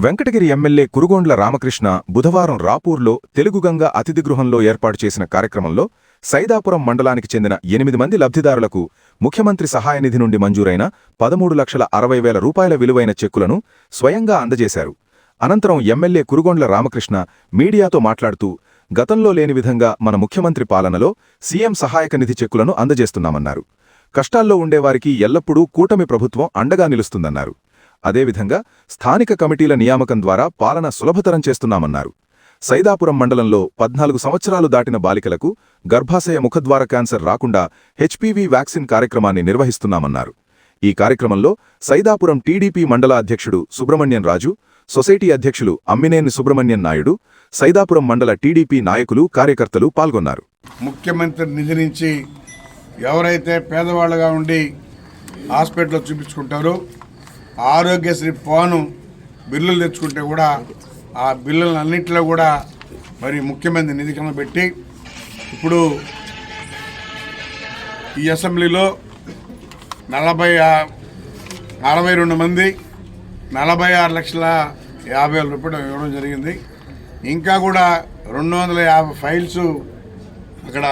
Venkatagiri MLA Kurugondla Ramakrishna బుధవారం రాపూర్లో తెలుగుగంగ అతిథి గృహంలో ఏర్పాటు చేసిన కార్యక్రమంలో సైదాపురం మండలానికి చెందిన 8 మంది లబ్ధిదారులకు ముఖ్యమంత్రి సహాయనిధి నుండి మంజూరైన 13,60,000 రూపాయల విలువైన చెక్కులను స్వయంగా అందజేశారు. అనంతరం ఎమ్మెల్యే కురుగొండ్ల రామకృష్ణ మీడియాతో మాట్లాడుతూ, గతంలో లేని విధంగా మన ముఖ్యమంత్రి పాలనలో సీఎం సహాయక నిధి చెక్కులను అందజేస్తున్నామన్నారు. కష్టాల్లో ఉండేవారికి ఎల్లప్పుడూ కూటమి ప్రభుత్వం అండగా నిలుస్తుందన్నారు. అదేవిధంగా స్థానిక కమిటీల నియామకం ద్వారా పాలన సులభతరం చేస్తున్నామన్నారు. సైదాపురం మండలంలో 14 సంవత్సరాలు దాటిన బాలికలకు గర్భాశయ ముఖద్వార క్యాన్సర్ రాకుండా హెచ్పీవీ వ్యాక్సిన్ కార్యక్రమాన్ని నిర్వహిస్తున్నామన్నారు. ఈ కార్యక్రమంలో సైదాపురం టీడీపీ మండల అధ్యక్షుడు సుబ్రహ్మణ్యం రాజు, సొసైటీ అధ్యక్షులు అమ్మినేని సుబ్రహ్మణ్యం నాయుడు, సైదాపురం మండల టీడీపీ నాయకులు, కార్యకర్తలు పాల్గొన్నారు. ముఖ్యమంత్రి నిధి నుంచి ఎవరైతే పేదవాళ్ళుగా ఉండి హాస్పిటల్లో చూపించుకుంటారో ఆరోగ్యశ్రీ పోను బిల్లులు తెచ్చుకుంటే కూడా ఆ బిల్లులన్నింటిలో కూడా మరి ముఖ్యమంత్రి నిధి కింద పెట్టి ఇప్పుడు ఈ అసెంబ్లీలో 62 మంది 46,50,000 రూపాయలు ఇవ్వడం జరిగింది. ఇంకా కూడా 250 ఫైల్స్ అక్కడ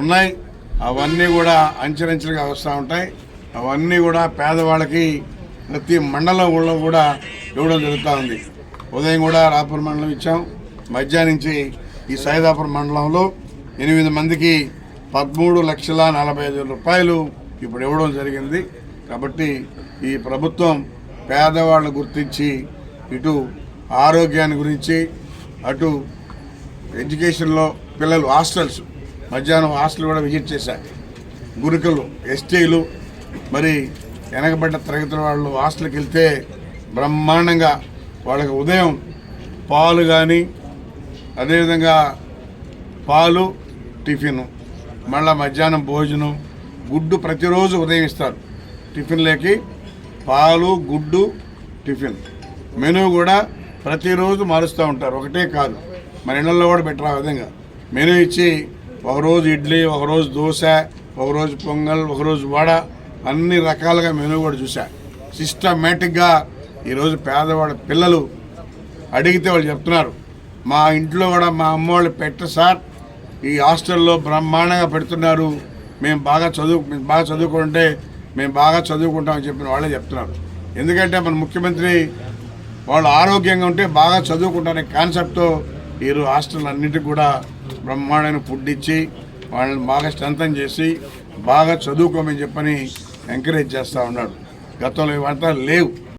ఉన్నాయి. అవన్నీ కూడా అంచెలంచెలుగా వస్తూ ఉంటాయి. అవన్నీ కూడా పేదవాళ్ళకి ప్రతి మండలంలో కూడా ఇవ్వడం జరుగుతూ ఉంది. ఉదయం కూడా రాపూర్ మండలం ఇచ్చాం. మధ్యాహ్నం నుంచి ఈ సైదాపురం మండలంలో 8 మందికి 13,40,000 రూపాయలు ఇప్పుడు ఇవ్వడం జరిగింది. కాబట్టి ఈ ప్రభుత్వం పేదవాళ్ళను గుర్తించి ఇటు ఆరోగ్యాన్ని గురించి, అటు ఎడ్యుకేషన్లో పిల్లలు హాస్టల్స్, మధ్యాహ్నం హాస్టల్ కూడా విజిట్ చేశారు. గురుకులు, ఎస్టీలు, మరి వెనకబడ్డ తరగతుల వాళ్ళు హాస్టల్కి వెళ్తే బ్రహ్మాండంగా వాళ్ళకి ఉదయం పాలు కానీ, అదేవిధంగా పాలు టిఫిన్, మళ్ళీ మధ్యాహ్నం భోజనం, గుడ్డు ప్రతిరోజు ఉదయం ఇస్తారు. టిఫిన్లోకి పాలు, గుడ్డు, టిఫిన్ మెనూ కూడా ప్రతిరోజు మారుస్తూ ఉంటారు. ఒకటే కాదు, మన ఇళ్లలో కూడా పెట్టరు. ఆ విధంగా మెనూ ఇచ్చి ఒకరోజు ఇడ్లీ, ఒకరోజు దోశ, ఒకరోజు పొంగల్, ఒకరోజు వడ, అన్ని రకాలుగా మెనూ కూడా చూశా. సిస్టమేటిక్గా ఈరోజు పేదవాళ్ళ పిల్లలు అడిగితే వాళ్ళు చెప్తున్నారు, మా ఇంట్లో కూడా మా అమ్మ వాళ్ళు పెట్టరు సార్, ఈ హాస్టల్లో బ్రహ్మాండంగా పెడుతున్నారు, మేము బాగా చదువుకుంటే మేము బాగా చదువుకుంటామని చెప్పిన వాళ్ళే చెప్తున్నారు. ఎందుకంటే మన ముఖ్యమంత్రి వాళ్ళు ఆరోగ్యంగా ఉంటే బాగా చదువుకుంటారనే కాన్సెప్ట్తో ఈరోజు హాస్టల్ అన్నింటికి కూడా బ్రహ్మాండమైన ఫుడ్ ఇచ్చి వాళ్ళని బాగా స్ట్రెంథన్ చేసి బాగా చదువుకోమని చెప్పని ఎంకరేజ్ చేస్తూ ఉన్నాడు. గతంలో ఇవంతా లేవు.